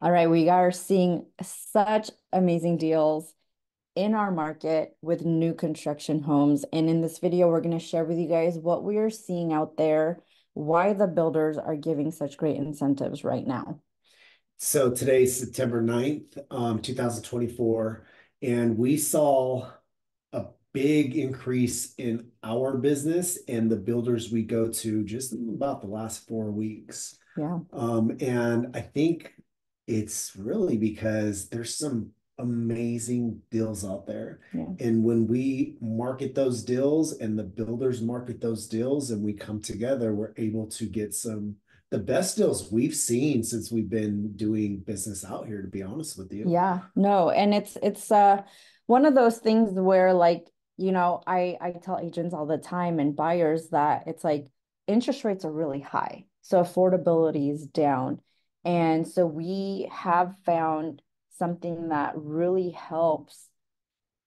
All right, we are seeing such amazing deals in our market with new construction homes. And in this video, we're going to share with you guys what we are seeing out there, why the builders are giving such great incentives right now. So today's September 9th, 2024, and we saw a big increase in our business and the builders we go to just in about the last 4 weeks. Yeah. And I think it's really because there's some amazing deals out there. Yeah. And when we market those deals and the builders market those deals and we come together, we're able to get the best deals we've seen since we've been doing business out here, to be honest with you. Yeah. No, and it's one of those things where I tell agents all the time and buyers that it's like interest rates are really high. So affordability is down. And so we have found something that really helps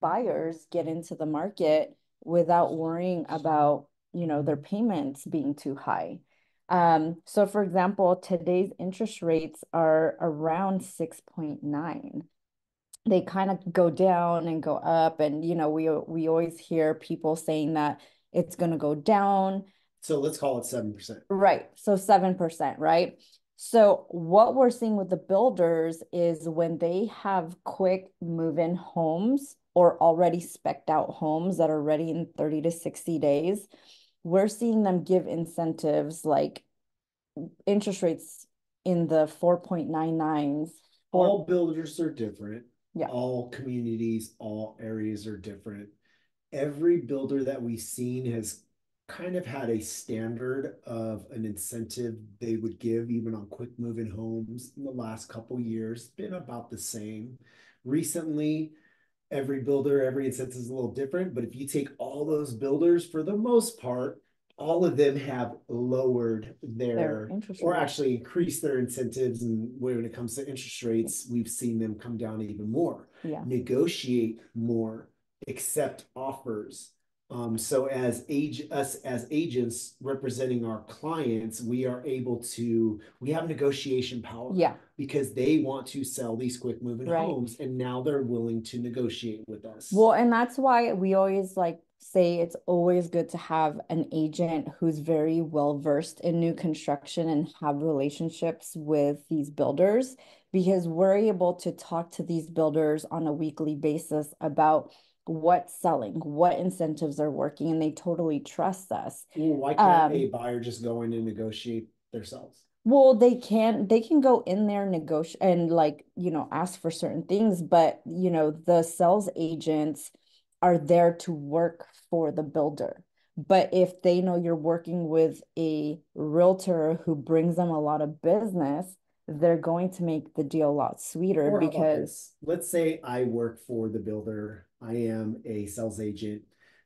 buyers get into the market without worrying about, their payments being too high. So for example, today's interest rates are around 6.9. They kind of go down and go up, and we always hear people saying that it's going to go down. So let's call it 7%. Right. So 7%, right? So what we're seeing with the builders is when they have quick move-in homes or already specced out homes that are ready in 30 to 60 days, we're seeing them give incentives like interest rates in the 4.99s. All builders are different. Yeah. All communities, all areas are different. Every builder that we've seen has kind of had a standard of an incentive they would give even on quick moving homes in the last couple years, been about the same. Recently, every builder, every incentive is a little different, but if you take all those builders, for the most part, all of them have lowered Their their interest or rate. actually increased their incentives. And when it comes to interest rates, we've seen them come down even more, Yeah. negotiate more, accept offers. So us as agents representing our clients, we have negotiation power Yeah. because they want to sell these quick moving Right. homes and now they're willing to negotiate with us. Well, and that's why we always like say it's always good to have an agent who's very well versed in new construction and have relationships with these builders because we're able to talk to these builders on a weekly basis about what's selling, what incentives are working, and they totally trust us. Well, why can't a Um, buyer just go in and negotiate themselves? well, they can go in there, negotiate and like, ask for certain things, but the sales agents are there to work for the builder. But if they know you're working with a realtor who brings them a lot of business, they're going to make the deal a lot sweeter Or how about because this? Let's say I work for the builder. I am a sales agent.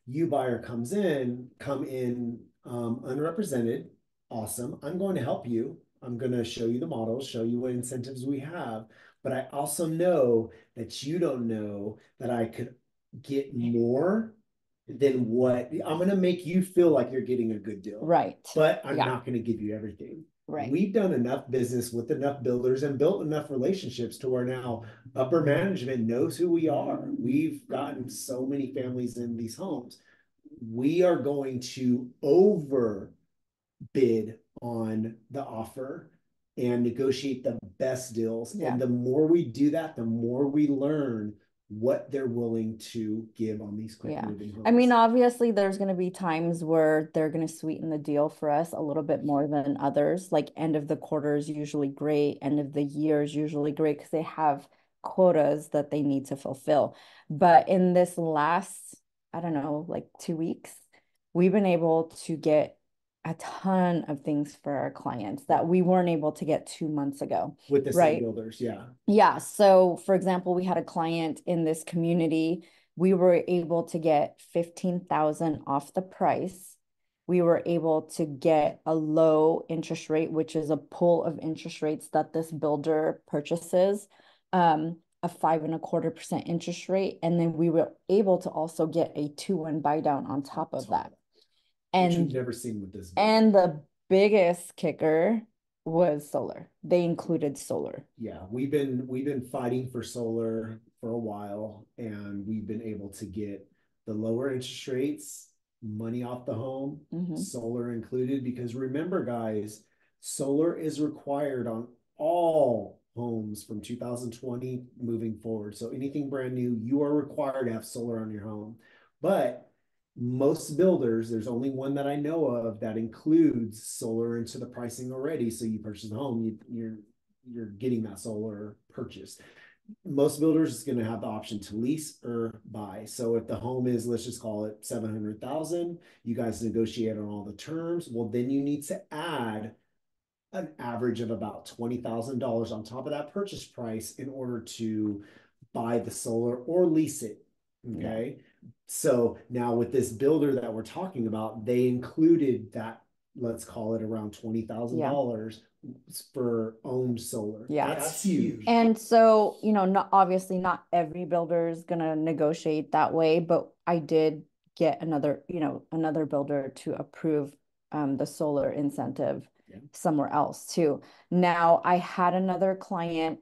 You buyer come in unrepresented. Awesome. I'm going to help you. I'm going to show you the models, show you what incentives we have. But I also know that you don't know that I could get more than what I'm going to make you feel like you're getting a good deal, right. but I'm Yeah, not going to give you everything. right. We've done enough business with enough builders and built enough relationships to where now upper management knows who we are. We've gotten so many families in these homes. We are going to overbid on the offer and negotiate the best deals. Yeah. And the more we do that, the more we learn what they're willing to give on these quick Yeah. moving I mean, homes. obviously, there's going to be times where they're going to sweeten the deal for us a little bit more than others. Like end of the quarter is usually great, end of the year is usually great because they have quotas that they need to fulfill. But in this last, I don't know, like 2 weeks, we've been able to get a ton of things for our clients that we weren't able to get 2 months ago, With the same right? builders, yeah. Yeah. So, for example, we had a client in this community. We were able to get 15,000 off the price. We were able to get a low interest rate, which is a pool of interest rates that this builder purchases, a 5.25% interest rate. And then we were able to also get a 2-1 buy down on top of that. Which we've And never seen with this builder. and the biggest kicker was solar. They included solar. Yeah, we've been fighting for solar for a while, and we've been able to get the lower interest rates, money off the home, Hmm. solar included. Because remember, guys, solar is required on all homes from 2020 moving forward. So anything brand new, you are required to have solar on your home. But most builders, there's only one that I know of that includes solar into the pricing already. So you purchase the home, you're getting that solar purchase. Most builders is going to have the option to lease or buy. So if the home is, let's just call it 700,000, you guys negotiate on all the terms. Well, then you need to add an average of about $20,000 on top of that purchase price in order to buy the solar or lease it. Yeah. Okay. So now with this builder that we're talking about, they included that, let's call it around Yeah. $20,000 for owned solar. Yeah. That's huge. And so, not obviously not every builder is gonna negotiate that way, but I did get another builder to approve the solar incentive Yeah. somewhere else too. Now, I had another client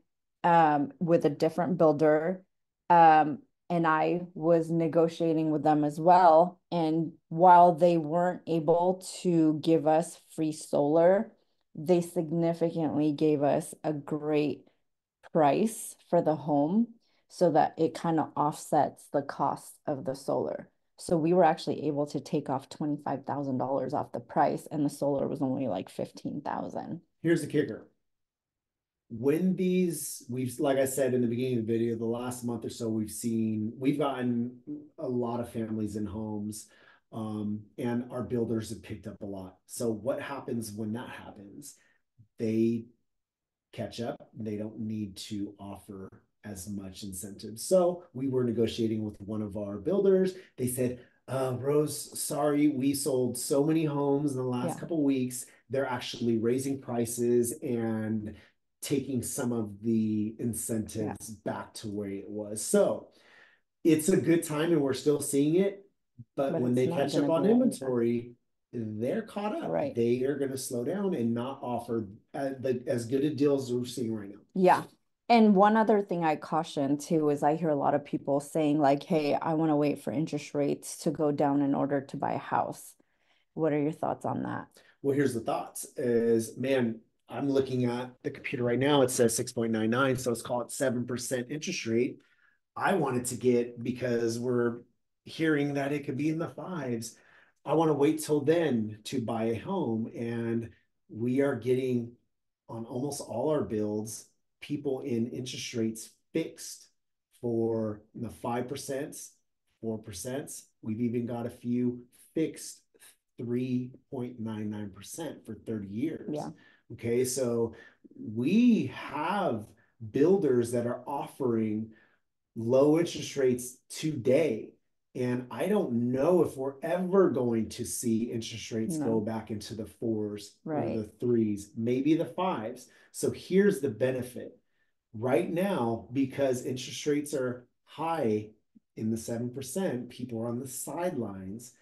with a different builder, um, and I was negotiating with them as well. And while they weren't able to give us free solar, they significantly gave us a great price for the home so that it kind of offsets the cost of the solar. So we were actually able to take off $25,000 off the price, and the solar was only like 15,000. Here's the kicker. When like I said in the beginning of the video, the last month or so, we've gotten a lot of families in homes, and our builders have picked up a lot. So what happens when that happens? They catch up. They don't need to offer as much incentive. So we were negotiating with one of our builders. They said, Rose, sorry, we sold so many homes in the last Yeah. couple of weeks. They're actually raising prices and taking some of the Yeah. incentives back to where it was. So it's a good time and we're still seeing it. But But when it's they not catch going to up on go over. inventory, they're caught up. Right. They are going to slow down and not offer as good a deals as we're seeing right now. Yeah. And one other thing I caution too is I hear a lot of people saying, like, hey, I want to wait for interest rates to go down in order to buy a house. What are your thoughts on that? Well, here's the thoughts is, man, I'm looking at the computer right now. It says 6.99. So let's call it 7% interest rate. I wanted to get, because we're hearing that it could be in the fives. I want to wait till then to buy a home. And we are getting on almost all our builds, people in interest rates fixed for the 5%, 4%. We've even got a few fixed 3.99% for 30 years. Yeah. Okay, so we have builders that are offering low interest rates today. And I don't know if we're ever going to see interest rates go No. back into the fours or Right. the threes, maybe the fives. So here's the benefit right now, because interest rates are high in the 7%, people are on the sidelines.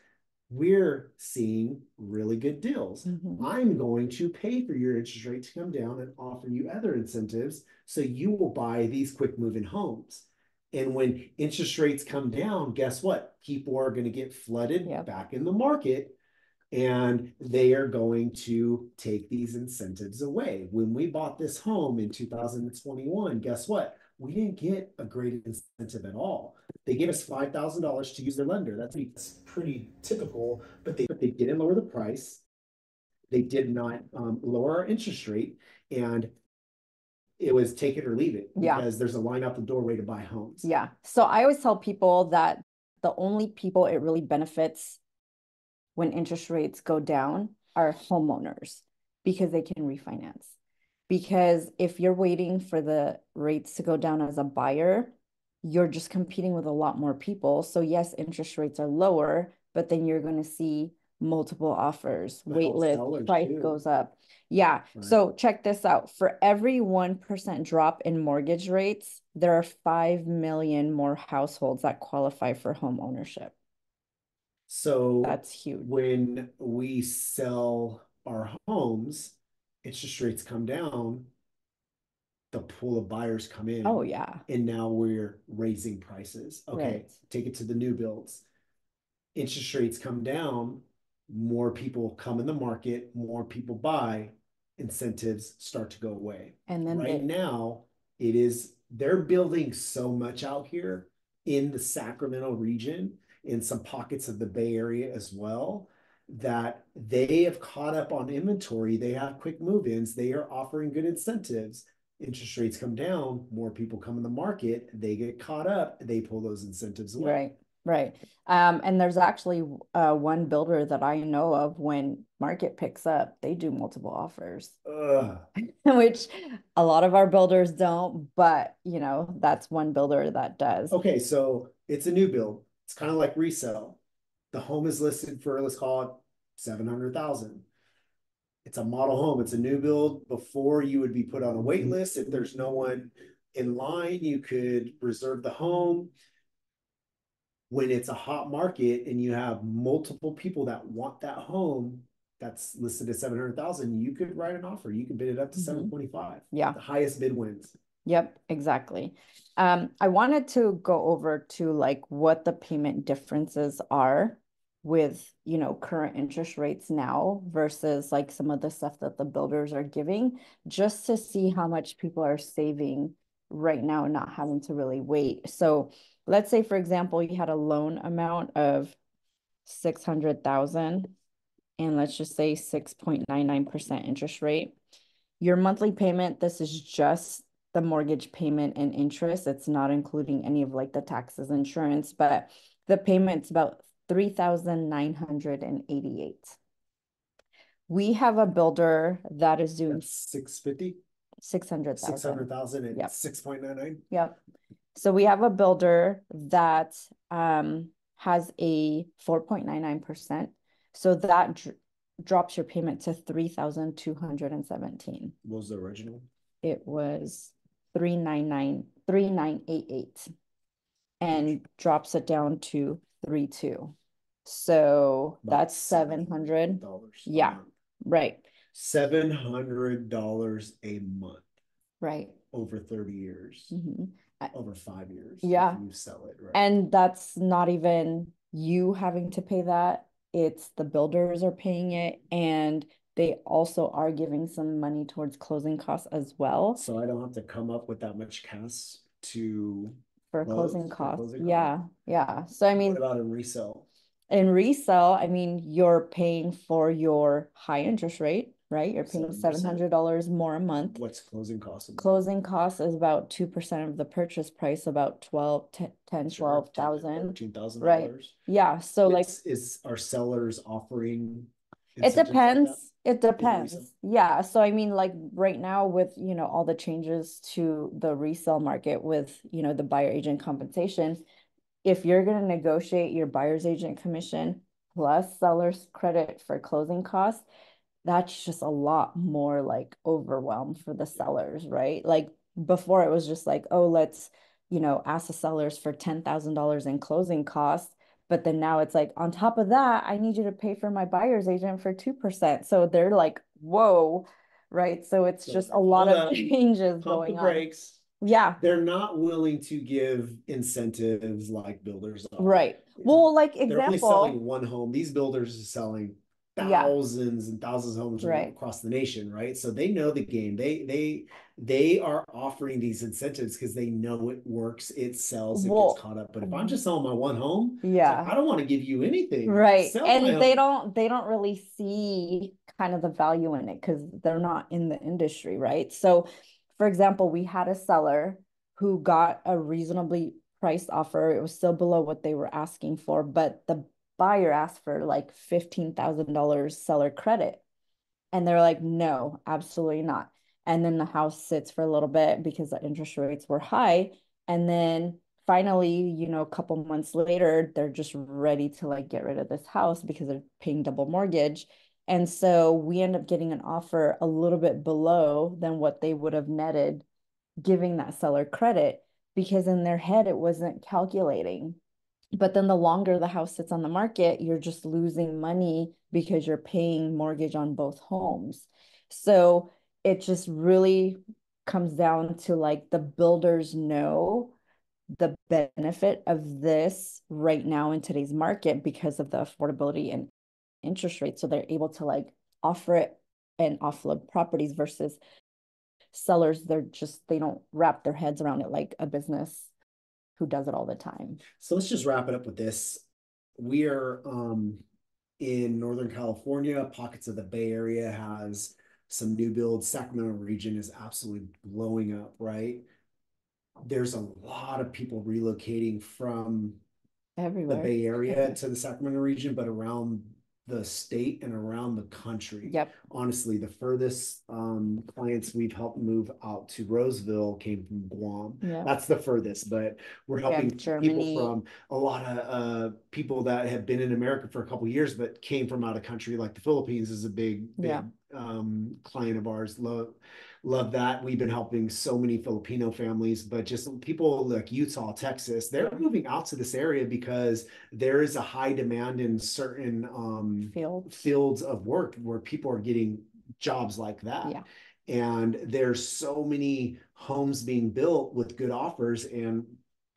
We're seeing really good deals. Hmm. I'm going to pay for your interest rate to come down and offer you other incentives so you will buy these quick moving homes. And when interest rates come down, guess what? People are going to get flooded Yep. back in the market, and they are going to take these incentives away. When we bought this home in 2021, guess what? We didn't get a great incentive at all. They gave us $5,000 to use their lender. That's pretty typical, but they didn't lower the price. They did not lower our interest rate, and it was take it or leave it, Yeah. because there's a line out the doorway to buy homes. Yeah. So I always tell people that the only people it really benefits when interest rates go down are homeowners because they can refinance. Because if you're waiting for the rates to go down as a buyer, you're just competing with a lot more people. So, yes, interest rates are lower, but then you're going to see multiple offers, But wait helps list, sellers price too, goes up. Yeah. right? So, check this out. For every 1% drop in mortgage rates, there are 5 million more households that qualify for home ownership. So That's huge. when we sell our homes, interest rates come down, the pool of buyers come Oh, in, yeah. and now we're raising prices. Right. Okay, take it to the new builds. Interest rates come down, more people come in the market, more people buy, incentives start to go away. And then Right now, it is they're building so much out here in the Sacramento region, in some pockets of the Bay Area as well, that they have caught up on inventory. They have quick move-ins. They are offering good incentives. Interest rates come down, more people come in the market, they get caught up, they pull those incentives away. right, right. And there's actually one builder that I know of when market picks up, they do multiple offers, Ugh. which a lot of our builders don't, but that's one builder that does. Okay, so it's a new build. It's kind of like resale. The home is listed for, let's call it 700,000. It's a model home. It's a new build. Before, you would be put on a wait list. If there's no one in line, you could reserve the home. When it's a hot market and you have multiple people that want that home that's listed at 700,000, you could write an offer. You could bid it up to Mhm. 725. Yeah. The highest bid wins. Yep, exactly. I wanted to go over to like what the payment differences are with, current interest rates now versus like some of the stuff that the builders are giving, just to see how much people are saving right now and not having to really wait. So let's say, for example, you had a loan amount of 600,000 and let's just say 6.99% interest rate. Your monthly payment, this is just the mortgage payment and interest. It's not including any of like the taxes, insurance, but the payment's about 3,988. We have a builder that is doing That's 650, 600,000. 600,000 and Yep. 6.99. Yep. So we have a builder that has a 4.99%. So that drops your payment to 3,217. What was the original? It was 3,988 and drops it down to 3,2. So About that's 700. dollars. Yeah, right, $700 a month right. over 30 years, Mhm. over 5 years if Yeah. you sell it, right? And that's not even you having to pay that. It's the builders are paying it, and they also are giving some money towards closing costs as well So I don't have to come up with that much cash to for closing close for costs. closing costs. Yeah, yeah. So I What mean, about in resale? in resale, I mean, you're paying for your high interest rate, right? You're paying 7%. $700 more a month. What's closing costs? Closing costs is about 2% of the purchase price, about 12, 10, Sure, 12,000. Right. $13,000. Yeah. So like Is our sellers offering it incentives like that depends. It in the resale? depends. Yeah. So I mean, like right now with, all the changes to the resale market with, the buyer agent compensation, if you're going to negotiate your buyer's agent commission plus seller's credit for closing costs, that's just a lot more like overwhelmed for the Yeah. sellers, right? Like before it was just like, oh, let's, ask the sellers for $10,000 in closing costs. But then now it's like, on top of that, I need you to pay for my buyer's agent for 2%. So they're like, whoa, right? So it's So just a lot hold of up, changes pump the going on. brakes. Yeah, They're not willing to give incentives like builders are. right. Well, like They're only selling example, one home. These builders are selling yeah, thousands and thousands of homes right. across the nation, right? So they know the game. They are offering these incentives because they know it works, it sells, it gets Well, caught up. But if I'm just selling my one home, it's like yeah. I don't want to give you anything. Right. Sell my And they home. don't they don't really see kind of the value in it because they're not in the industry, right? So, for example, we had a seller who got a reasonably priced offer. It was still below what they were asking for, but the buyer asked for like $15,000 seller credit. And they're like, no, absolutely not. And then the house sits for a little bit because the interest rates were high. And then finally, a couple months later, they're just ready to like get rid of this house because they're paying double mortgage. And so we end up getting an offer a little bit below than what they would have netted giving that seller credit because in their head it wasn't calculating. But then the longer the house sits on the market, you're just losing money because you're paying mortgage on both homes. So it just really comes down to like the builders know the benefit of this right now in today's market because of the affordability and interest rates. So they're able to like offer it and offload properties versus sellers. They don't wrap their heads around it like a business who does it all the time. So let's just wrap it up with this. We are in Northern California, pockets of the Bay Area has some new builds. Sacramento region is absolutely blowing up, right? There's a lot of people relocating from the Everywhere. Bay Area to the Sacramento region, but around the state and around the country. Yep. Honestly, the furthest clients we've helped move out to Roseville came from Guam. Yep. That's the furthest, but we're Yeah, helping people Germany. from a lot of people that have been in America for a couple of years, but came from out of country. Like the Philippines is a big, Yeah. big client of ours. Love that. We've been helping so many Filipino families, but just people like Utah, Texas, they're moving out to this area because there is a high demand in certain fields of work where people are getting jobs like that. Yeah. And there's so many homes being built with good offers, and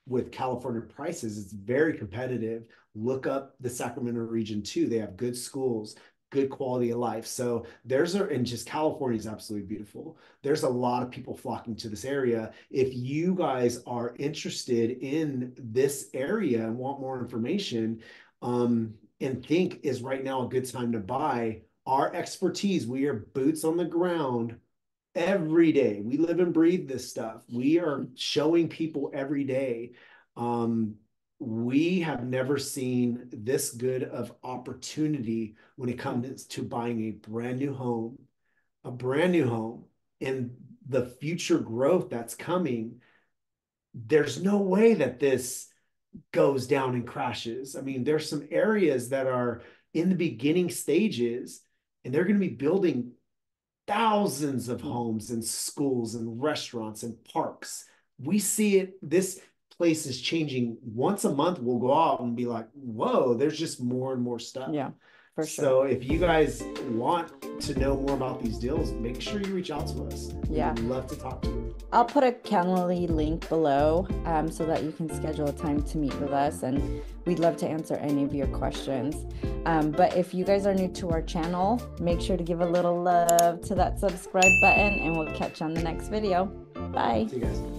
with California prices, it's very competitive. Look up the Sacramento region too. They have good schools, good quality of life. So and just California is absolutely beautiful. There's a lot of people flocking to this area. If you guys are interested in this area and want more information, and think is right now a good time to buy, our expertise, we are boots on the ground every day. We live and breathe this stuff. We are showing people every day. Um, we have never seen this good of opportunity when it comes to buying a brand new home, and the future growth that's coming. There's no way that this goes down and crashes. I mean, there's some areas that are in the beginning stages, and they're going to be building thousands of homes and schools and restaurants and parks. We see it. This place is changing once a month. We'll go out and be like, whoa, there's just more and more stuff. Yeah, for sure. So if you guys want to know more about these deals, make sure you reach out to us. Yeah. We'd love to talk to you. I'll put a Calendly link below so that you can schedule a time to meet with us, and we'd love to answer any of your questions. But if you guys are new to our channel, make sure to give a little love to that subscribe button, and we'll catch you on the next video. Bye. See you guys.